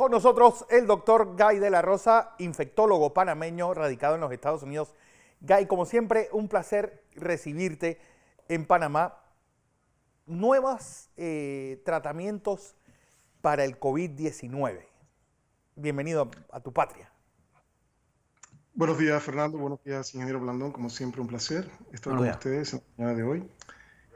Con nosotros el doctor Guy de la Rosa, infectólogo panameño radicado en los Estados Unidos. Guy, como siempre, un placer recibirte en Panamá. Nuevos tratamientos para el COVID-19. Bienvenido a tu patria. Buenos días, Fernando. Buenos días, ingeniero Blandón. Como siempre, un placer estar con ustedes en la mañana de hoy.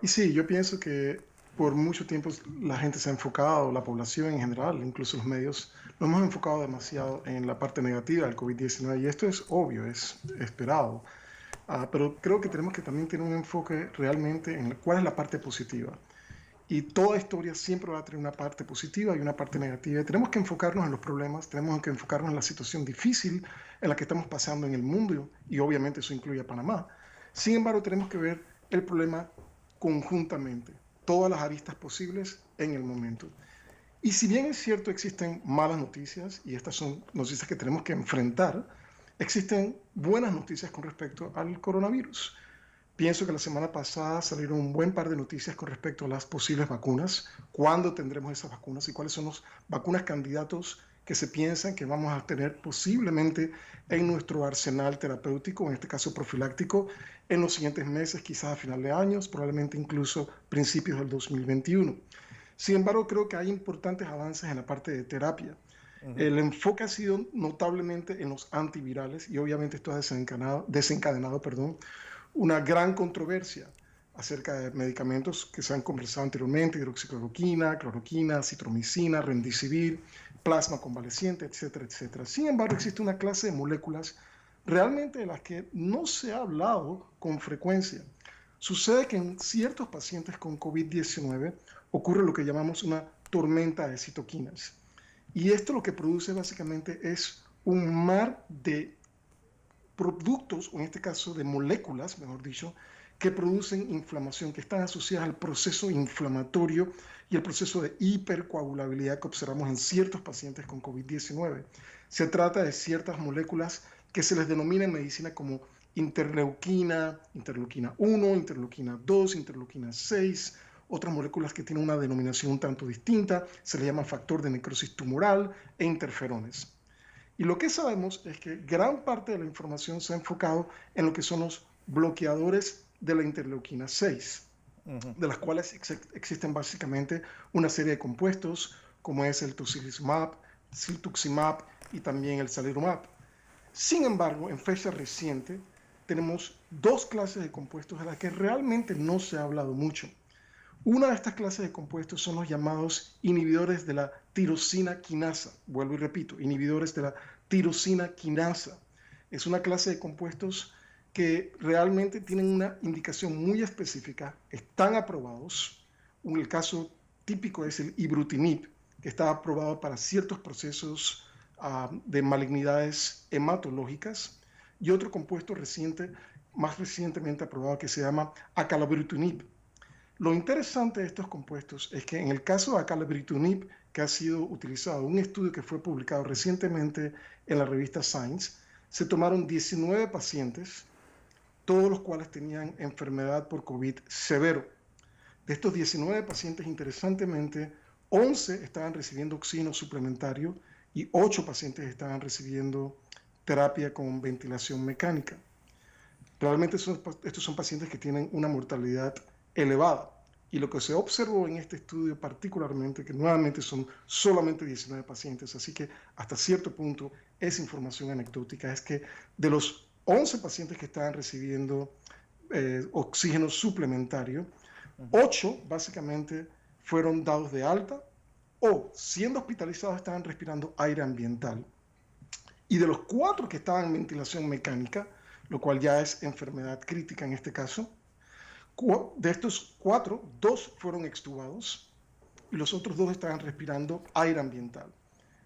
Y sí, yo pienso que por mucho tiempo la gente se ha enfocado, la población en general, incluso los medios, nos hemos enfocado demasiado en la parte negativa del COVID-19 y esto es obvio, es esperado. Pero creo que tenemos que también tener un enfoque realmente en cuál es la parte positiva. Y toda historia siempre va a tener una parte positiva y una parte negativa. Y tenemos que enfocarnos en los problemas, tenemos que enfocarnos en la situación difícil en la que estamos pasando en el mundo, y obviamente eso incluye a Panamá. Sin embargo, tenemos que ver el problema conjuntamente, todas las aristas posibles en el momento. Y si bien es cierto, existen malas noticias, y estas son noticias que tenemos que enfrentar, existen buenas noticias con respecto al coronavirus. Pienso que la semana pasada salieron un buen par de noticias con respecto a las posibles vacunas, cuándo tendremos esas vacunas y cuáles son los vacunas candidatos que se piensan que vamos a tener posiblemente en nuestro arsenal terapéutico, en este caso profiláctico, en los siguientes meses, quizás a final de años, probablemente incluso principios del 2021. Sin embargo, creo que hay importantes avances en la parte de terapia. El enfoque ha sido notablemente en los antivirales y obviamente esto ha desencadenado una gran controversia acerca de medicamentos que se han conversado anteriormente: hidroxicloroquina, cloroquina, citromicina, remdesivir, plasma convaleciente, etcétera, etcétera. Sin embargo, existe una clase de moléculas realmente de las que no se ha hablado con frecuencia. Sucede que en ciertos pacientes con COVID-19 ocurre lo que llamamos una tormenta de citoquinas. Y esto lo que produce básicamente es un mar de productos, o en este caso de moléculas, mejor dicho, que producen inflamación, que están asociadas al proceso inflamatorio y el proceso de hipercoagulabilidad que observamos en ciertos pacientes con COVID-19. Se trata de ciertas moléculas que se les denomina en medicina como interleuquina, interleuquina 1, interleuquina 2, interleuquina 6, otras moléculas que tienen una denominación un tanto distinta, se le llama factor de necrosis tumoral e interferones. Y lo que sabemos es que gran parte de la información se ha enfocado en lo que son los bloqueadores de la interleuquina 6, de las cuales existen básicamente una serie de compuestos, como es el tocilizumab, cetuximab y también el sarilumab. Sin embargo, en fecha reciente tenemos dos clases de compuestos de las que realmente no se ha hablado mucho. Una de estas clases de compuestos son los llamados inhibidores de la tirosina quinasa. Vuelvo y repito, inhibidores de la tirosina quinasa. Es una clase de compuestos que realmente tienen una indicación muy específica, están aprobados. El caso típico es el ibrutinib, que está aprobado para ciertos procesos de malignidades hematológicas, y otro compuesto más recientemente aprobado, que se llama acalabrutinib. Lo interesante de estos compuestos es que en el caso de acalabrutinib, que ha sido utilizado en un estudio que fue publicado recientemente en la revista Science, se tomaron 19 pacientes, todos los cuales tenían enfermedad por COVID severo. De estos 19 pacientes, interesantemente, 11 estaban recibiendo oxígeno suplementario y 8 pacientes estaban recibiendo terapia con ventilación mecánica. Realmente estos son pacientes que tienen una mortalidad elevada. Y lo que se observó en este estudio particularmente, que nuevamente son solamente 19 pacientes, así que hasta cierto punto es información anecdótica, es que de los 11 pacientes que estaban recibiendo oxígeno suplementario, 8 básicamente fueron dados de alta o, siendo hospitalizados, estaban respirando aire ambiental. Y de los 4 que estaban en ventilación mecánica, lo cual ya es enfermedad crítica en este caso, de estos 4, 2 fueron extubados y los otros 2 estaban respirando aire ambiental.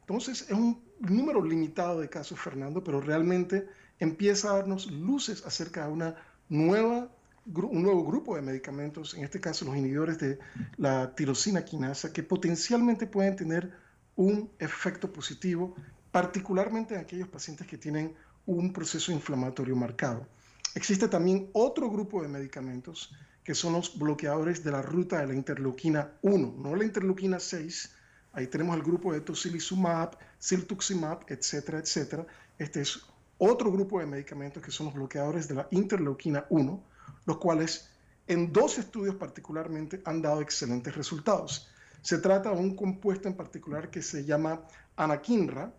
Entonces es un número limitado de casos, Fernando, pero realmente empieza a darnos luces acerca de un nuevo grupo de medicamentos, en este caso los inhibidores de la tirosina quinasa, que potencialmente pueden tener un efecto positivo, particularmente en aquellos pacientes que tienen un proceso inflamatorio marcado. Existe también otro grupo de medicamentos que son los bloqueadores de la ruta de la interleuquina 1, no la interleuquina 6, Ahí tenemos el grupo de tocilizumab, ciltuximab, etcétera, etcétera. Este es otro grupo de medicamentos que son los bloqueadores de la interleuquina 1, los cuales en 2 estudios particularmente han dado excelentes resultados. Se trata de un compuesto en particular que se llama anakinra,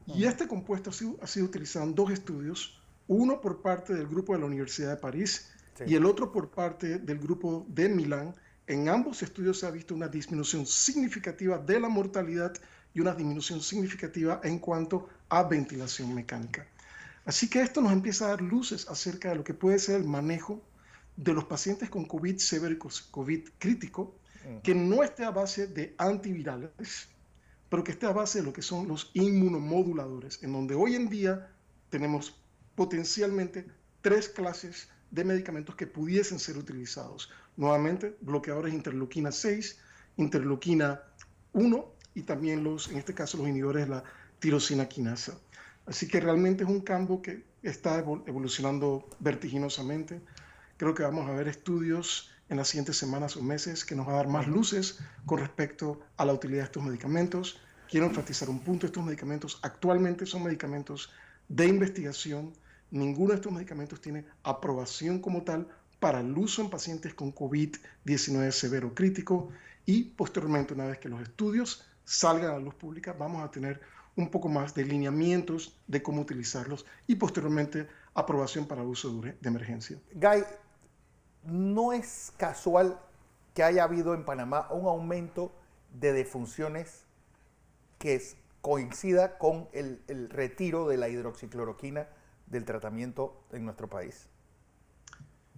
y este compuesto ha sido utilizado en 2 estudios, uno por parte del grupo de la Universidad de París y el otro por parte del grupo de Milán. En ambos estudios se ha visto una disminución significativa de la mortalidad y una disminución significativa en cuanto a ventilación mecánica. Así que esto nos empieza a dar luces acerca de lo que puede ser el manejo de los pacientes con COVID severo y COVID crítico, que no esté a base de antivirales, pero que esté a base de lo que son los inmunomoduladores, en donde hoy en día tenemos potencialmente 3 clases de medicamentos que pudiesen ser utilizados. Nuevamente, bloqueadores interleuquina 6, interleuquina 1 y también en este caso, los inhibidores de la tirosina quinasa. Así que realmente es un campo que está evolucionando vertiginosamente. Creo que vamos a ver estudios en las siguientes semanas o meses que nos va a dar más luces con respecto a la utilidad de estos medicamentos. Quiero enfatizar un punto: estos medicamentos actualmente son medicamentos de investigación. Ninguno de estos medicamentos tiene aprobación como tal para el uso en pacientes con COVID-19 severo crítico, y posteriormente, una vez que los estudios salgan a la luz pública, vamos a tener un poco más de lineamientos de cómo utilizarlos y posteriormente aprobación para uso de emergencia. Guy, no es casual que haya habido en Panamá un aumento de defunciones que coincida con el retiro de la hidroxicloroquina del tratamiento en nuestro país.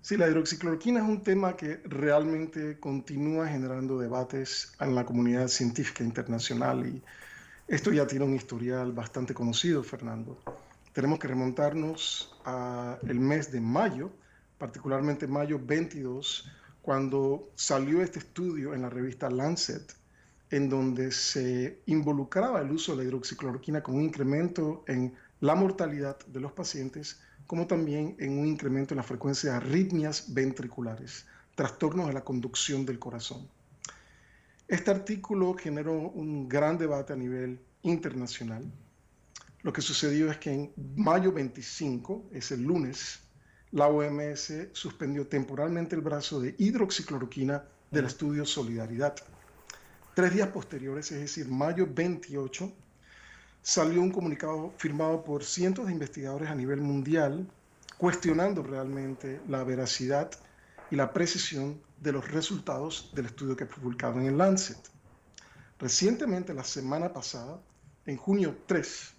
Sí, la hidroxicloroquina es un tema que realmente continúa generando debates en la comunidad científica internacional, y esto ya tiene un historial bastante conocido, Fernando. Tenemos que remontarnos al mes de mayo, particularmente mayo 22, cuando salió este estudio en la revista Lancet, en donde se involucraba el uso de la hidroxicloroquina con un incremento en la mortalidad de los pacientes, como también en un incremento en la frecuencia de arritmias ventriculares, trastornos de la conducción del corazón. Este artículo generó un gran debate a nivel internacional. Lo que sucedió es que en mayo 25, es el lunes, la OMS suspendió temporalmente el brazo de hidroxicloroquina del estudio Solidaridad. 3 días posteriores, es decir, mayo 28, salió un comunicado firmado por cientos de investigadores a nivel mundial cuestionando realmente la veracidad y la precisión de los resultados del estudio que fue publicado en el Lancet. Recientemente, la semana pasada, en junio 3,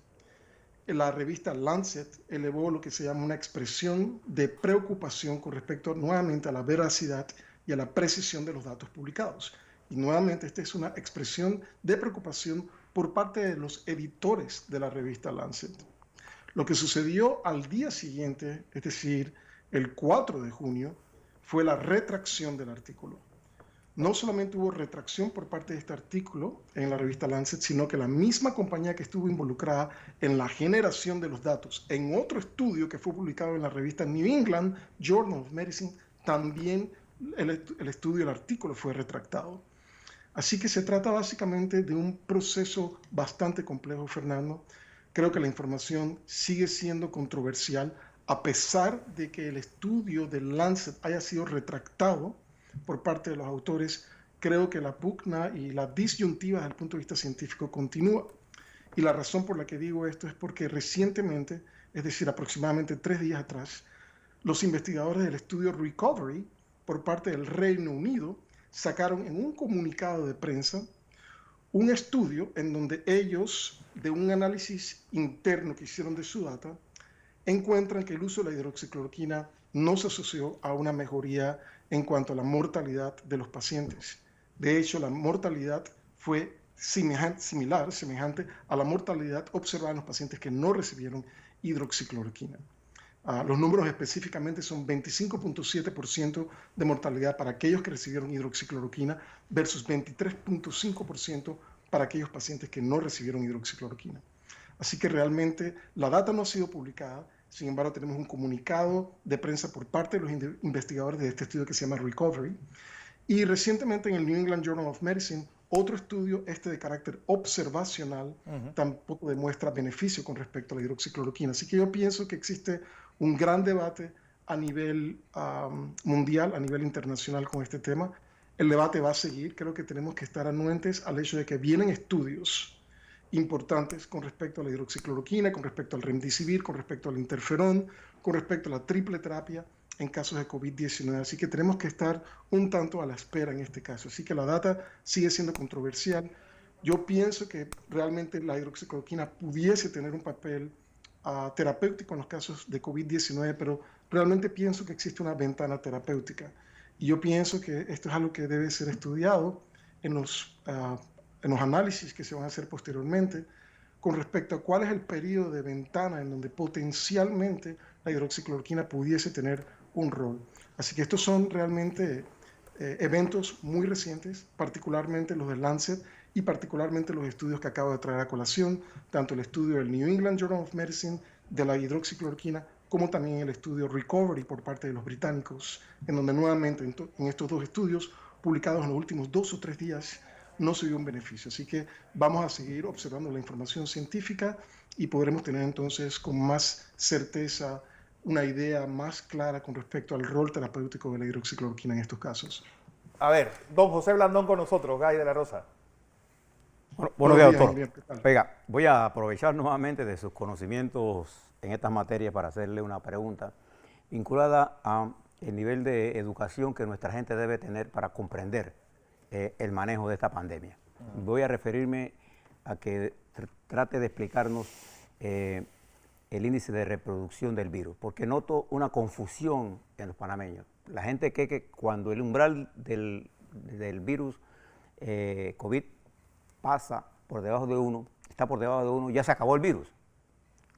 la revista Lancet elevó lo que se llama una expresión de preocupación con respecto nuevamente a la veracidad y a la precisión de los datos publicados. Y nuevamente esta es una expresión de preocupación por parte de los editores de la revista Lancet. Lo que sucedió al día siguiente, es decir, el 4 de junio, fue la retracción del artículo. No solamente hubo retracción por parte de este artículo en la revista Lancet, sino que la misma compañía que estuvo involucrada en la generación de los datos en otro estudio que fue publicado en la revista New England Journal of Medicine, también el estudio, el artículo fue retractado. Así que se trata básicamente de un proceso bastante complejo, Fernando. Creo que la información sigue siendo controversial, a pesar de que el estudio del Lancet haya sido retractado por parte de los autores. Creo que la pugna y la disyuntiva desde el punto de vista científico continúa. Y la razón por la que digo esto es porque recientemente, es decir, aproximadamente 3 días atrás, los investigadores del estudio Recovery, por parte del Reino Unido, sacaron en un comunicado de prensa un estudio en donde ellos, de un análisis interno que hicieron de su data, encuentran que el uso de la hidroxicloroquina no se asoció a una mejoría en cuanto a la mortalidad de los pacientes. De hecho, la mortalidad fue semejante a la mortalidad observada en los pacientes que no recibieron hidroxicloroquina. Los números específicamente son 25.7% de mortalidad para aquellos que recibieron hidroxicloroquina versus 23.5% para aquellos pacientes que no recibieron hidroxicloroquina. Así que realmente la data no ha sido publicada. Sin embargo, tenemos un comunicado de prensa por parte de los investigadores de este estudio que se llama Recovery. Y recientemente en el New England Journal of Medicine, Otro estudio, este de carácter observacional, tampoco demuestra beneficio con respecto a la hidroxicloroquina. Así que yo pienso que existe un gran debate a nivel mundial, a nivel internacional con este tema. El debate va a seguir. Creo que tenemos que estar anuentes al hecho de que vienen estudios importantes con respecto a la hidroxicloroquina, con respecto al remdesivir, con respecto al interferón, con respecto a la triple terapia en casos de COVID-19. Así que tenemos que estar un tanto a la espera en este caso. Así que la data sigue siendo controversial. Yo pienso que realmente la hidroxicloroquina pudiese tener un papel terapéutico en los casos de COVID-19, pero realmente pienso que existe una ventana terapéutica. Y yo pienso que esto es algo que debe ser estudiado en los análisis que se van a hacer posteriormente con respecto a cuál es el periodo de ventana en donde potencialmente la hidroxicloroquina pudiese tener un rol. Así que estos son realmente eventos muy recientes, particularmente los del Lancet y particularmente los estudios que acabo de traer a colación, tanto el estudio del New England Journal of Medicine de la hidroxicloroquina, como también el estudio Recovery por parte de los británicos, en donde nuevamente en estos dos estudios, publicados en los últimos 2 o 3 días, no se vio un beneficio. Así que vamos a seguir observando la información científica y podremos tener entonces con más certeza una idea más clara con respecto al rol terapéutico de la hidroxicloroquina en estos casos. A ver, don José Blandón con nosotros, Guy de la Rosa. Buenos días, doctor. Oiga, voy a aprovechar nuevamente de sus conocimientos en estas materias para hacerle una pregunta vinculada al nivel de educación que nuestra gente debe tener para comprender el manejo de esta pandemia. Voy a referirme a que trate de explicarnos el índice de reproducción del virus, porque noto una confusión en los panameños. La gente cree que cuando el umbral del virus COVID pasa por debajo de 1, está por debajo de 1, ya se acabó el virus,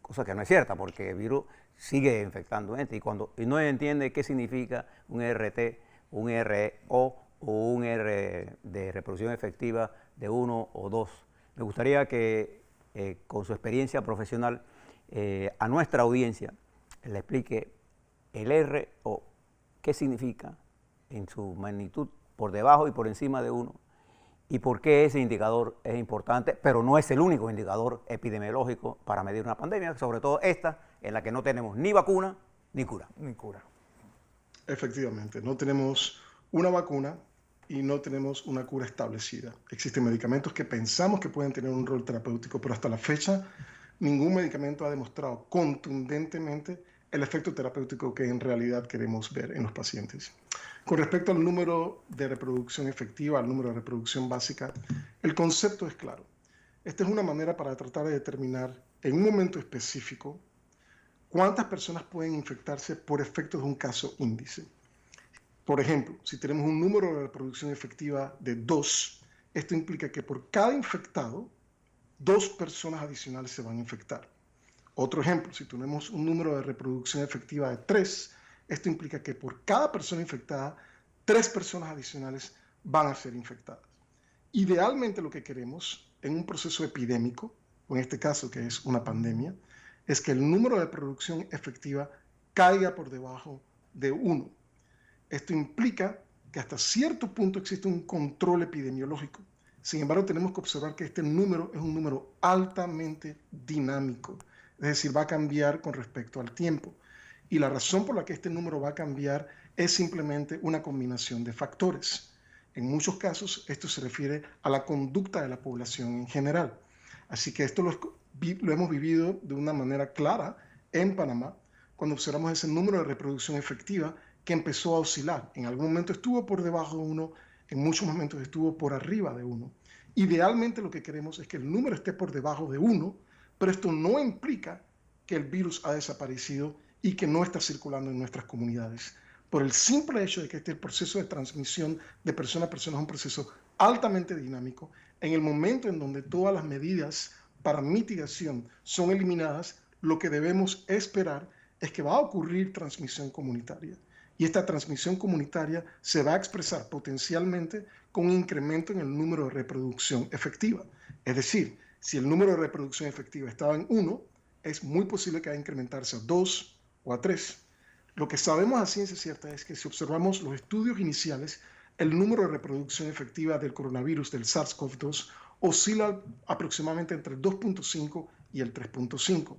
cosa que no es cierta, porque el virus sigue infectando gente y no entiende qué significa un RT, un RO o un R de reproducción efectiva de 1 o 2. Me gustaría que con su experiencia profesional a nuestra audiencia le explique el RO, qué significa en su magnitud por debajo y por encima de 1 y por qué ese indicador es importante, pero no es el único indicador epidemiológico para medir una pandemia, sobre todo esta en la que no tenemos ni vacuna ni cura. Efectivamente, no tenemos una vacuna y no tenemos una cura establecida. Existen medicamentos que pensamos que pueden tener un rol terapéutico, pero hasta la fecha ningún medicamento ha demostrado contundentemente el efecto terapéutico que en realidad queremos ver en los pacientes. Con respecto al número de reproducción efectiva, al número de reproducción básica, el concepto es claro. Esta es una manera para tratar de determinar en un momento específico cuántas personas pueden infectarse por efectos de un caso índice. Por ejemplo, si tenemos un número de reproducción efectiva de 2, esto implica que por cada infectado, 2 personas adicionales se van a infectar. Otro ejemplo, si tenemos un número de reproducción efectiva de 3, esto implica que por cada persona infectada, 3 personas adicionales van a ser infectadas. Idealmente lo que queremos en un proceso epidémico, o en este caso que es una pandemia, es que el número de reproducción efectiva caiga por debajo de 1. Esto implica que hasta cierto punto existe un control epidemiológico. Sin embargo, tenemos que observar que este número es un número altamente dinámico, es decir, va a cambiar con respecto al tiempo. Y la razón por la que este número va a cambiar es simplemente una combinación de factores. En muchos casos, esto se refiere a la conducta de la población en general. Así que esto lo hemos vivido de una manera clara en Panamá, cuando observamos ese número de reproducción efectiva que empezó a oscilar. En algún momento estuvo por debajo de 1, en muchos momentos estuvo por arriba de 1. Idealmente lo que queremos es que el número esté por debajo de 1, pero esto no implica que el virus ha desaparecido y que no está circulando en nuestras comunidades. Por el simple hecho de que este proceso de transmisión de persona a persona es un proceso altamente dinámico, en el momento en donde todas las medidas para mitigación son eliminadas, lo que debemos esperar es que va a ocurrir transmisión comunitaria. Y esta transmisión comunitaria se va a expresar potencialmente con un incremento en el número de reproducción efectiva. Es decir, si el número de reproducción efectiva estaba en 1, es muy posible que vaya a incrementarse a 2 o a 3. Lo que sabemos a ciencia cierta es que si observamos los estudios iniciales, el número de reproducción efectiva del coronavirus del SARS-CoV-2 oscila aproximadamente entre el 2.5 y el 3.5.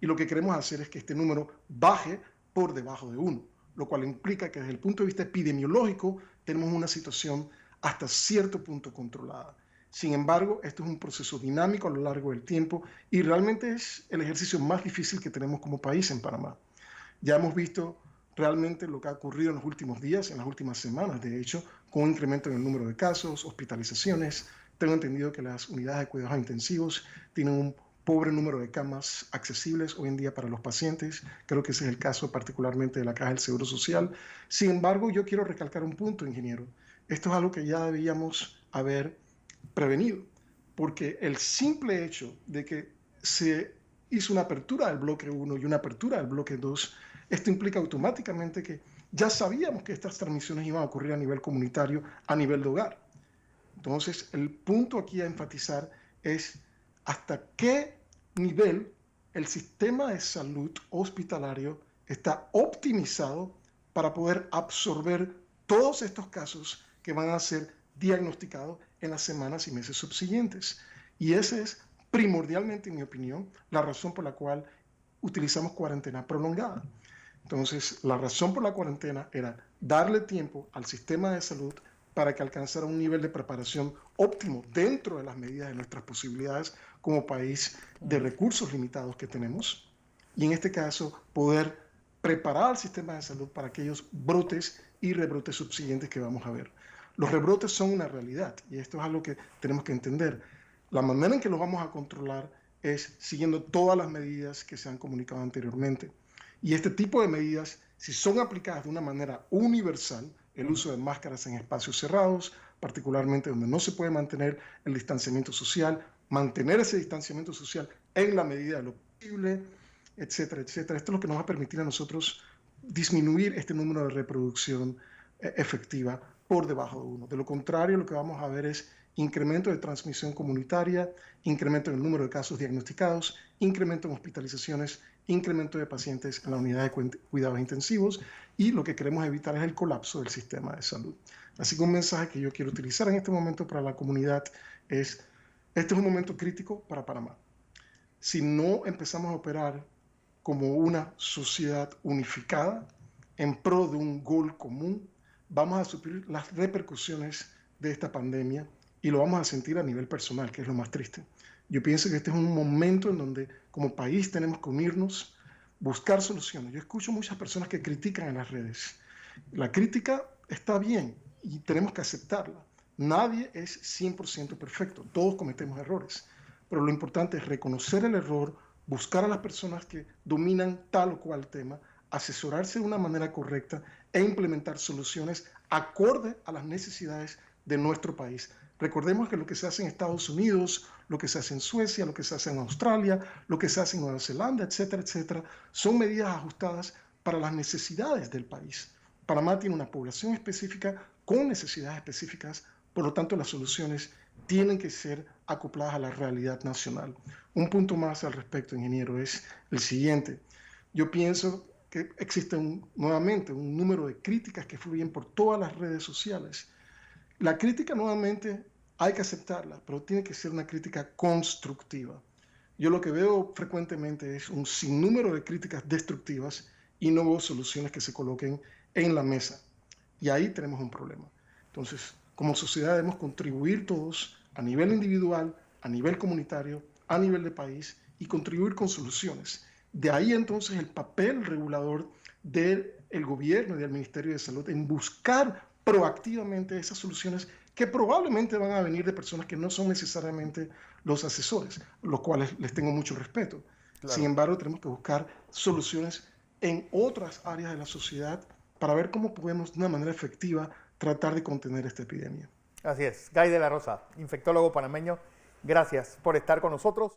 Y lo que queremos hacer es que este número baje por debajo de 1, lo cual implica que desde el punto de vista epidemiológico tenemos una situación hasta cierto punto controlada. Sin embargo, esto es un proceso dinámico a lo largo del tiempo y realmente es el ejercicio más difícil que tenemos como país en Panamá. Ya hemos visto realmente lo que ha ocurrido en los últimos días, en las últimas semanas, de hecho, con un incremento en el número de casos, hospitalizaciones. Tengo entendido que las unidades de cuidados intensivos tienen un pobre número de camas accesibles hoy en día para los pacientes. Creo que ese es el caso particularmente de la Caja del Seguro Social. Sin embargo, yo quiero recalcar un punto, ingeniero. Esto es algo que ya debíamos haber prevenido, porque el simple hecho de que se hizo una apertura del bloque 1 y una apertura del bloque 2, esto implica automáticamente que ya sabíamos que estas transmisiones iban a ocurrir a nivel comunitario, a nivel de hogar. Entonces, el punto aquí a enfatizar es hasta qué nivel el sistema de salud hospitalario está optimizado para poder absorber todos estos casos que van a ser diagnosticados en las semanas y meses subsiguientes. Y esa es primordialmente, en mi opinión, la razón por la cual utilizamos cuarentena prolongada. Entonces, la razón por la cuarentena era darle tiempo al sistema de salud para que alcanzara un nivel de preparación óptimo dentro de las medidas de nuestras posibilidades como país de recursos limitados que tenemos. Y en este caso, poder preparar al sistema de salud para aquellos brotes y rebrotes subsiguientes que vamos a ver. Los rebrotes son una realidad y esto es algo que tenemos que entender. La manera en que los vamos a controlar es siguiendo todas las medidas que se han comunicado anteriormente. Y este tipo de medidas, si son aplicadas de una manera universal, el uso de máscaras en espacios cerrados, particularmente donde no se puede mantener el distanciamiento social, mantener ese distanciamiento social en la medida de lo posible, etcétera, etcétera. Esto es lo que nos va a permitir a nosotros disminuir este número de reproducción efectiva por debajo de 1. De lo contrario, lo que vamos a ver es incremento de transmisión comunitaria, incremento en el número de casos diagnosticados, incremento en hospitalizaciones, incremento de pacientes en la unidad de cuidados intensivos y lo que queremos evitar es el colapso del sistema de salud. Así que un mensaje que yo quiero utilizar en este momento para la comunidad es, este es un momento crítico para Panamá. Si no empezamos a operar como una sociedad unificada en pro de un gol común, vamos a sufrir las repercusiones de esta pandemia y lo vamos a sentir a nivel personal, que es lo más triste. Yo pienso que este es un momento en donde como país tenemos que unirnos, buscar soluciones. Yo escucho muchas personas que critican en las redes. La crítica está bien y tenemos que aceptarla. Nadie es 100% perfecto, todos cometemos errores, pero lo importante es reconocer el error, buscar a las personas que dominan tal o cual tema, asesorarse de una manera correcta e implementar soluciones acorde a las necesidades de nuestro país. Recordemos que lo que se hace en Estados Unidos, lo que se hace en Suecia, lo que se hace en Australia, lo que se hace en Nueva Zelanda, etcétera, etcétera, son medidas ajustadas para las necesidades del país. Panamá tiene una población específica con necesidades específicas, por lo tanto las soluciones tienen que ser acopladas a la realidad nacional. Un punto más al respecto, ingeniero, es el siguiente. Yo pienso que existe nuevamente un número de críticas que fluyen por todas las redes sociales. La crítica nuevamente hay que aceptarla, pero tiene que ser una crítica constructiva. Yo lo que veo frecuentemente es un sinnúmero de críticas destructivas y no veo soluciones que se coloquen en la mesa. Y ahí tenemos un problema. Entonces, como sociedad debemos contribuir todos a nivel individual, a nivel comunitario, a nivel de país y contribuir con soluciones. De ahí entonces el papel regulador del gobierno y del Ministerio de Salud en buscar proactivamente esas soluciones que probablemente van a venir de personas que no son necesariamente los asesores, los cuales les tengo mucho respeto. Claro. Sin embargo, tenemos que buscar soluciones en otras áreas de la sociedad para ver cómo podemos de una manera efectiva tratar de contener esta epidemia. Así es. Guy de la Rosa, infectólogo panameño, gracias por estar con nosotros.